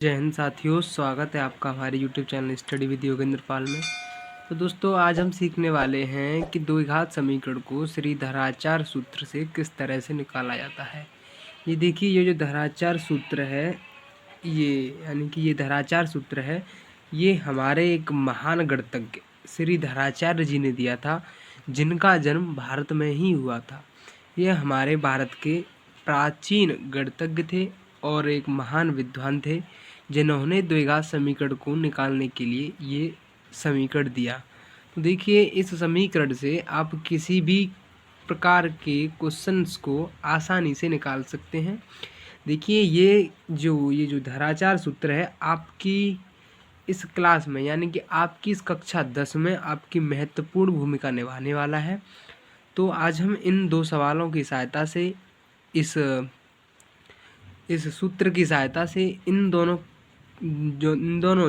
जय हिंद साथियों, स्वागत है आपका हमारे YouTube channel study with Yogendra Pal में। तो दोस्तों, आज हम सीखने वाले हैं कि द्विघात समीकरण को श्रीधराचार्य सूत्र से किस तरह से निकाला जाता है। ये देखिए, ये जो धराचार सूत्र है, ये धराचार सूत्र है, ये हमारे एक महान गणितज्ञ श्रीधराचार्य जी ने दिया था, जिनका जन्म भारत में ही हुआ था। ये हमारे भारत के प्राचीन गणितज्ञ थे और एक महान विद्वान थे, जिन्होंने द्विघात समीकरण को निकालने के लिए ये समीकरण दिया। तो देखिए, इस समीकरण से आप किसी भी प्रकार के क्वेश्चंस को आसानी से निकाल सकते हैं। देखिए, ये जो धराचार सूत्र है, आपकी इस क्लास में यानी कि आपकी इस कक्षा 10 में आपकी महत्वपूर्ण भूमिका निभाने वाला है। तो आज हम इन दो सवालों की सहायता से इस सूत्र की सहायता से इन दोनों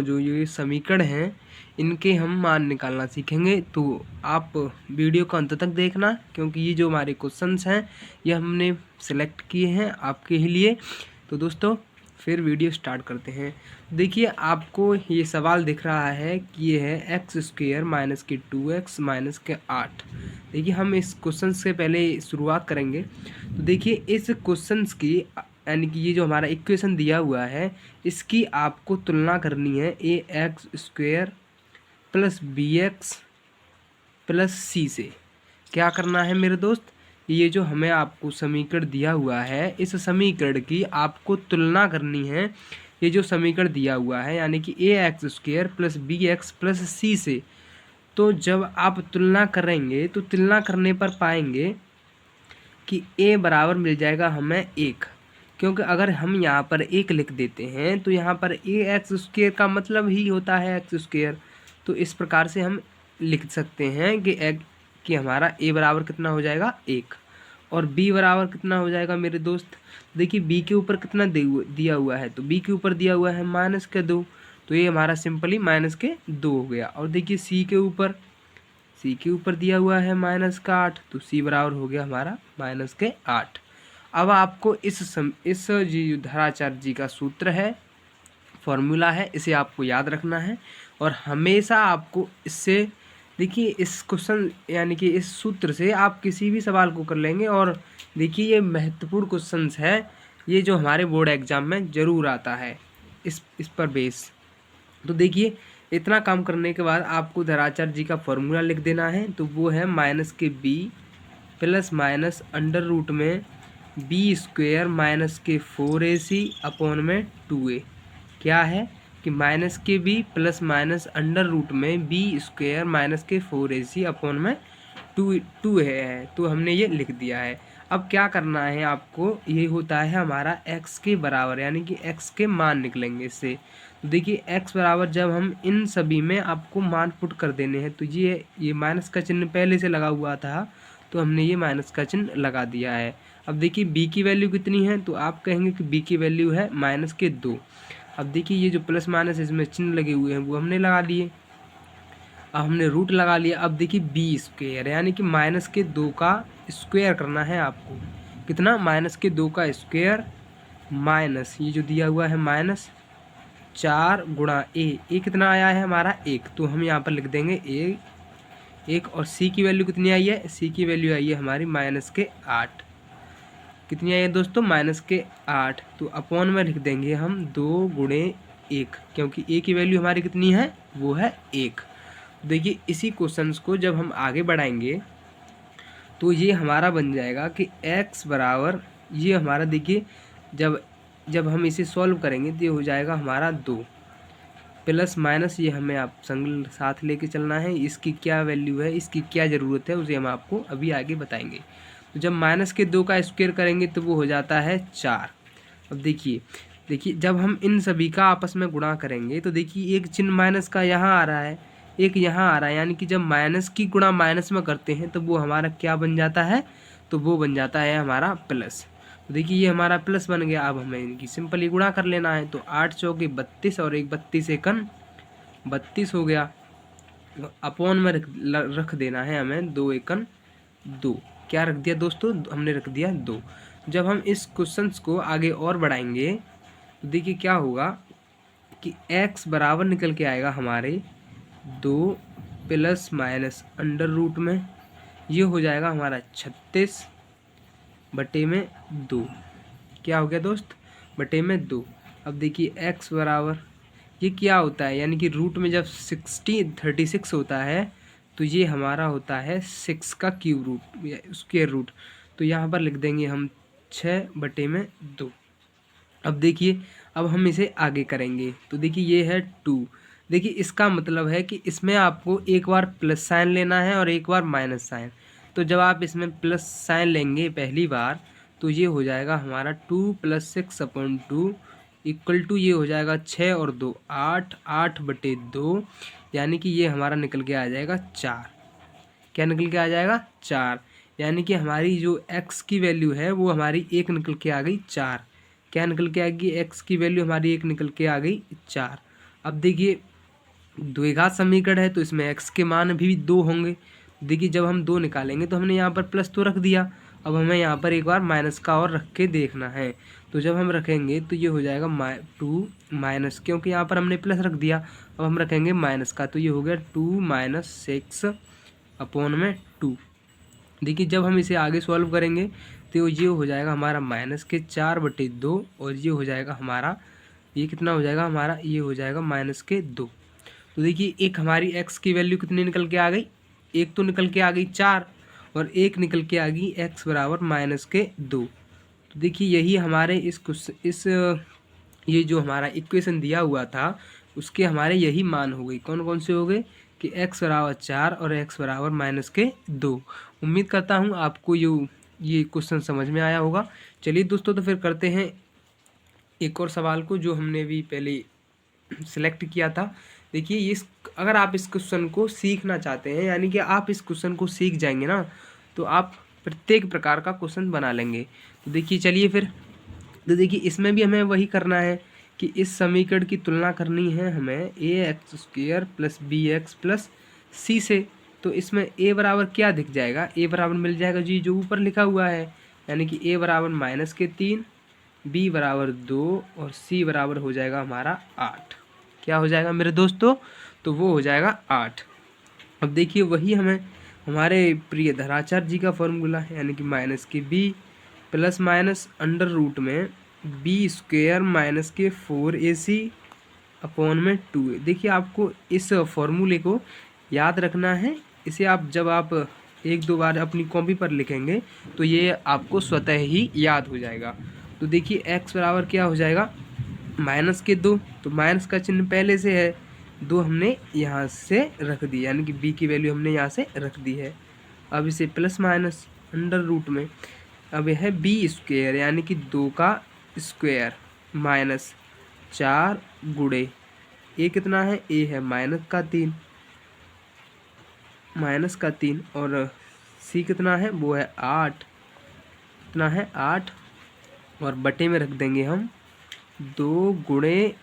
जो ये समीकरण हैं, इनके हम मान निकालना सीखेंगे। तो आप वीडियो को अंत तक देखना, क्योंकि ये जो हमारे क्वेश्चंस हैं ये हमने सेलेक्ट किए हैं आपके ही लिए। तो दोस्तों, फिर वीडियो स्टार्ट करते हैं। देखिए, आपको ये सवाल दिख रहा है कि ये है x² माइनस के 2x माइनस के 8। देखिए, हम इस क्वेश्चन से पहले शुरुआत करेंगे। तो देखिए, इस क्वेश्चंस की यानी कि ये जो हमारा इक्वेशन दिया हुआ है, इसकी आपको तुलना करनी है ax² plus bx plus c से। क्या करना है मेरे दोस्त, ये जो हमें आपको समीकरण दिया हुआ है, इस समीकरण की आपको तुलना करनी है ये जो समीकरण दिया हुआ है, यानी कि ax² plus bx plus c से। तो जब आप तुलना करेंगे तो तुलना करने पर पाएंगे कि a बराबर मिल जाएगा हमें 1, क्योंकि अगर हम यहाँ पर 1 लिख देते हैं तो यहाँ पर ax² का मतलब ही होता है x²। तो इस प्रकार से हम लिख सकते हैं कि हमारा a बराबर कितना हो जाएगा 1, और b बराबर कितना हो जाएगा मेरे दोस्त। देखिए, b के ऊपर कितना दिया हुआ है, तो b के ऊपर दिया हुआ है -2, तो ये हमारा सिंपली -2 हो गया। और देखिए, c के ऊपर दिया हुआ है -8, तो c बराबर हो गया हमारा -8। अब आपको इस जी धराचार्य जी का सूत्र है, फॉर्मूला है, इसे आपको याद रखना है। और हमेशा आपको इससे, देखिए, इस क्वेश्चन यानी कि इस सूत्र से आप किसी भी सवाल को कर लेंगे। और देखिए, ये महत्वपूर्ण क्वेश्चंस है, ये जो हमारे बोर्ड एग्जाम में ज़रूर आता है इस पर बेस। तो देखिए, इतना काम करने के बाद आपको धराचार्य जी का फॉर्मूला लिख देना है। तो वो है -b plus minus under root में b² माइनस के 4ac अपॉन में 2a। क्या है कि -b plus minus under root में b² माइनस के 4ac अपॉन में 2 है। तो हमने ये लिख दिया है। अब क्या करना है आपको, ये होता है हमारा x के बराबर, यानी कि x के मान निकलेंगे इससे। तो देखिए, x बराबर जब हम इन सभी में आपको मान पुट कर देने हैं, तो ये माइनस का चिन्ह पहले से लगा हुआ था, तो हमने ये माइनस का चिन्ह लगा दिया है। अब देखिए, b की वैल्यू कितनी है, तो आप कहेंगे कि b की वैल्यू है -2। अब देखिए, ये जो प्लस माइनस इसमें चिन्ह लगे हुए हैं वो हमने लगा लिए। अब हमने रूट लगा लिया। अब देखिए, b² यानी कि -2 का स्क्वायर करना है आपको। कितना, -2 का स्क्वायर माइनस ये जो दिया हुआ है -4 गुणा a कितना आया है हमारा 1, तो हम यहाँ पर लिख देंगे 1। और c की वैल्यू कितनी आई है, c की वैल्यू आई है हमारी -8। कितनी आई है दोस्तों, -8। तो अपॉन में लिख देंगे हम 2 गुणे 1, क्योंकि a की वैल्यू हमारी कितनी है, वो है 1। देखिए, इसी क्वेश्चंस को जब हम आगे बढ़ाएंगे तो ये हमारा बन जाएगा कि x बराबर, ये हमारा देखिए, जब हम इसे सॉल्व करेंगे तो ये हो जाएगा हमारा 2 प्लस माइनस, ये हमें आप संग साथ लेके चलना है। इसकी क्या वैल्यू है, इसकी क्या ज़रूरत है, उसे हम आपको अभी आगे बताएंगे। तो जब -2 का स्क्वायर करेंगे तो वो हो जाता है 4। अब देखिए, जब हम इन सभी का आपस में गुणा करेंगे तो देखिए, एक चिन्ह माइनस का यहाँ आ रहा है, एक यहाँ आ रहा है, यानी कि जब माइनस की गुणा माइनस में करते हैं तो वो हमारा क्या बन जाता है, तो वो बन जाता है हमारा प्लस। तो देखिए, ये हमारा प्लस बन गया। अब हमें इनकी सिंपली गुणा कर लेना है। तो 8 चौके 32 और 1 32 एकन 32 हो गया। अपॉन में रख देना है हमें 2 एकन 2। क्या रख दिया दोस्तों, हमने रख दिया 2। जब हम इस क्वेश्चंस को आगे और बढ़ाएंगे तो देखिए क्या होगा, कि x बराबर निकल के आएगा हमारे 2 प्लस माइनस अंडर रूट में, ये हो जाएगा हमारा 36 बटे में 2। क्या हो गया दोस्त? बटे में 2। अब देखिए x बराबर, ये क्या होता है, यानी कि रूट में जब 36 होता है तो ये हमारा होता है 6 का क्यूब रूट या स्क्वायर रूट। तो यहाँ पर लिख देंगे हम 6 बटे में 2। अब देखिए, अब हम इसे आगे करेंगे तो देखिए ये है 2। देखिए इसका मतलब है कि इसमें आपको एक बार प्लस साइन लेना है और एक बार माइनस साइन। तो जब आप इसमें प्लस साइन लेंगे पहली बार तो ये हो जाएगा हमारा 2 + 6/2 इक्वल टू ये हो जाएगा 6 और 2 8, 8 बटे 2, यानी कि ये हमारा निकल के आ जाएगा 4। क्या निकल के आ जाएगा? 4। यानी कि हमारी जो x की वैल्यू है वो हमारी 1 निकल के आ गई 4। क्या निकल के आ गई? x की वैल्यू हमारी 1 निकल के आ गई 4। अब देखिए द्विघात समीकरण है तो इसमें x के मान भी 2 होंगे। देखिए जब हम 2 निकालेंगे तो हमने यहाँ पर प्लस तो रख दिया, अब हमें यहाँ पर एक बार माइनस का और रख के देखना है। तो जब हम रखेंगे तो ये हो जाएगा 2 माइनस, क्योंकि यहाँ पर हमने प्लस रख दिया, अब हम रखेंगे माइनस का, तो ये हो गया 2 - 6/2। देखिए जब हम इसे आगे सॉल्व करेंगे तो ये हो जाएगा हमारा -4/2 और ये हो जाएगा हमारा, ये कितना हो जाएगा हमारा, ये हो जाएगा -2। तो देखिए एक हमारी x की वैल्यू कितनी निकल के आ गई, एक तो निकल के आ गई 4 और एक निकल के आ गई x बराबर -2। तो देखिए यही हमारे इस ये जो हमारा इक्वेशन दिया हुआ था उसके हमारे यही मान हो गए। कौन कौन से हो गए कि x बराबर 4 और x बराबर -2। उम्मीद करता हूँ आपको ये क्वेश्चन समझ में आया होगा। चलिए दोस्तों, तो फिर करते हैं एक और सवाल को जो हमने भी पहले सिलेक्ट किया था। देखिए इस, अगर आप इस क्वेश्चन को सीखना चाहते हैं, यानी कि आप इस क्वेश्चन को सीख जाएंगे ना तो आप प्रत्येक प्रकार का क्वेश्चन बना लेंगे। तो देखिए चलिए फिर, तो देखिए इसमें भी हमें वही करना है कि इस समीकरण की तुलना करनी है हमें ax² + bx + c से। तो इसमें a बराबर क्या दिख जाएगा, a बराबर मिल जाएगा जी जो ऊपर लिखा हुआ है, यानी कि a बराबर -3, b बराबर 2 और c बराबर हो जाएगा हमारा 8। क्या हो जाएगा मेरे दोस्तों? तो वो हो जाएगा 8। अब देखिए वही हमें हमारे प्रिय धराचार्य जी का फॉर्मूला है, यानी कि -b plus minus under root में b² - 4ac/2। देखिए आपको इस फॉर्मूले को याद रखना है। इसे आप जब आप एक दो बार अपनी कॉपी पर लिखेंगे तो ये आपको स्वतः ही याद हो जाएगा। तो देखिए x बराबर क्या हो जाएगा, -2। तो माइनस का चिन्ह पहले से है, 2 हमने यहाँ से रख दी, यानी कि b की वैल्यू हमने यहाँ से रख दी है। अब इसे प्लस माइनस अंडर रूट में, अब यह है b², यानी कि 2 का स्क्वायर -4 गुणे a कितना है, a है -3 और c कितना है, वो है 8, कितना है 8, और बटे में रख देंगे हम 2 गुणे,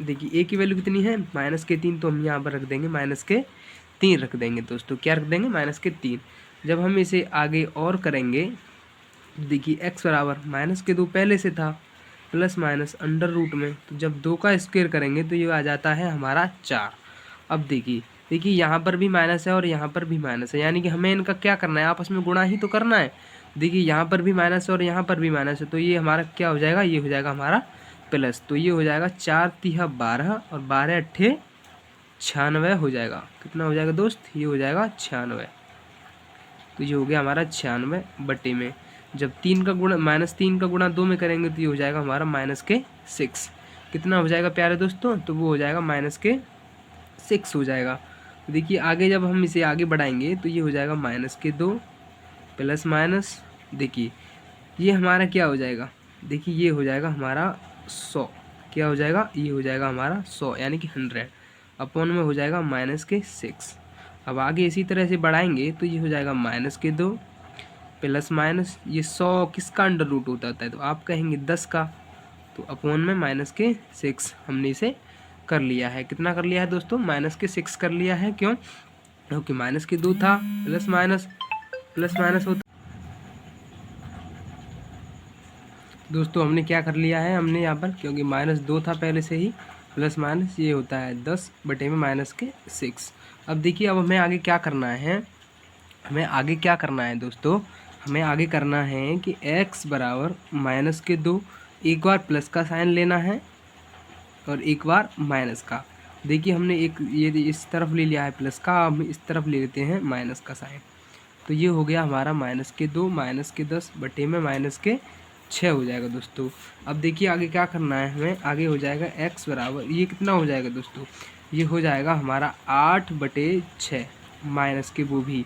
देखिए a की वैल्यू कितनी है -3, तो हम यहाँ पर रख देंगे -3 रख देंगे दोस्तों। क्या रख देंगे? -3। जब हम इसे आगे और करेंगे देखिए x बराबर -2 पहले से था, प्लस माइनस अंडर रूट में, तो जब 2 का स्क्वायर करेंगे तो ये आ जाता है हमारा 4। अब देखिए यहाँ पर भी माइनस है और यहाँ पर भी माइनस है, यानी कि हमें इनका क्या करना है, आपस में गुणा ही तो करना है। देखिए यहाँ पर भी माइनस है और यहाँ पर भी माइनस है, तो ये हमारा क्या हो जाएगा, ये हो जाएगा हमारा प्लस। तो ये हो जाएगा 4 × 3 = 12 और 12 × 8 = 96 हो जाएगा। कितना हो जाएगा दोस्त? ये हो जाएगा 96। तो ये हो गया हमारा 96 बटे में, जब 3 का गुणा -3 का गुणा 2 में करेंगे तो ये हो जाएगा हमारा -6। कितना हो जाएगा प्यारे दोस्तों? तो वो हो जाएगा -6 हो जाएगा। देखिए आगे जब हम इसे आगे बढ़ाएंगे तो ये हो जाएगा -2 प्लस माइनस, देखिए ये हमारा क्या हो जाएगा, देखिए ये हो जाएगा हमारा 100। क्या हो जाएगा? ये हो जाएगा हमारा 100, यानी कि 100 अपॉन में हो जाएगा -6। अब आगे इसी तरह से बढ़ाएंगे तो ये हो जाएगा -2 प्लस माइनस, ये 100 किसका अंडर रूट होता है, तो आप कहेंगे 10 का, तो अपॉन में -6 हमने इसे कर लिया है। कितना कर लिया है दोस्तों? -6 कर लिया है। क्यों? क्योंकि -2 था, प्लस माइनस होता। दोस्तों हमने क्या कर लिया है, हमने यहाँ पर क्योंकि -2 था पहले से ही, प्लस माइनस ये होता है 10 बटे में माइनस के 6। अब देखिए अब हमें आगे क्या करना है, हमें आगे क्या करना है दोस्तों, हमें आगे करना है कि x बराबर माइनस के 2, एक बार प्लस का साइन लेना है और एक बार माइनस का। देखिए हमने एक ये इस तरफ ले लिया है प्लस का, हम इस तरफ ले लेते हैं माइनस का साइन। तो ये हो गया हमारा माइनस के 2 माइनस के 10 बटे में माइनस के 6 हो जाएगा दोस्तों। अब देखिए आगे क्या करना है हमें, आगे हो जाएगा x बराबर, ये कितना हो जाएगा दोस्तों, ये हो जाएगा हमारा 8 बटे 6 माइनस के वो भी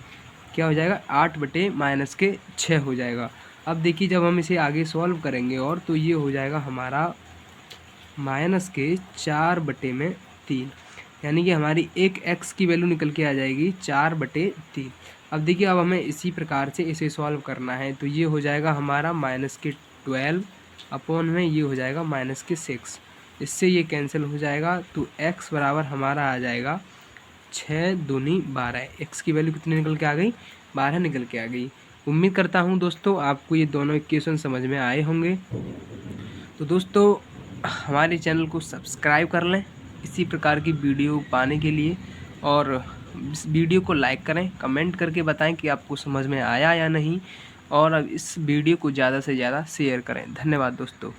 क्या हो जाएगा 8 बटे माइनस के 6 हो जाएगा। अब देखिए जब हम इसे आगे सॉल्व करेंगे और तो ये हो जाएगा हमारा माइनस के 4 बटे में 3, यानी कि हमारी एक x की वैल्यू निकल के आ जाएगी 4 बटे 3। अब देखिए अब हमें इसी प्रकार से इसे सॉल्व करना है। तो ये हो जाएगा हमारा माइनस के 12 अपॉन में ये हो जाएगा माइनस के 6, इससे ये कैंसिल हो जाएगा। तो x बराबर हमारा आ जाएगा 6 दूनी 12। x की वैल्यू कितनी निकल के आ गई, 12 निकल के आ गई। उम्मीद करता हूँ दोस्तों आपको ये दोनों इक्वेशन समझ में आए होंगे। तो दोस्तों हमारे चैनल को सब्सक्राइब कर लें इसी प्रकार की वीडियो पाने के लिए, और इस वीडियो को लाइक करें, कमेंट करके बताएं कि आपको समझ में आया या नहीं, और अब इस वीडियो को ज़्यादा से ज़्यादा शेयर करें। धन्यवाद दोस्तों।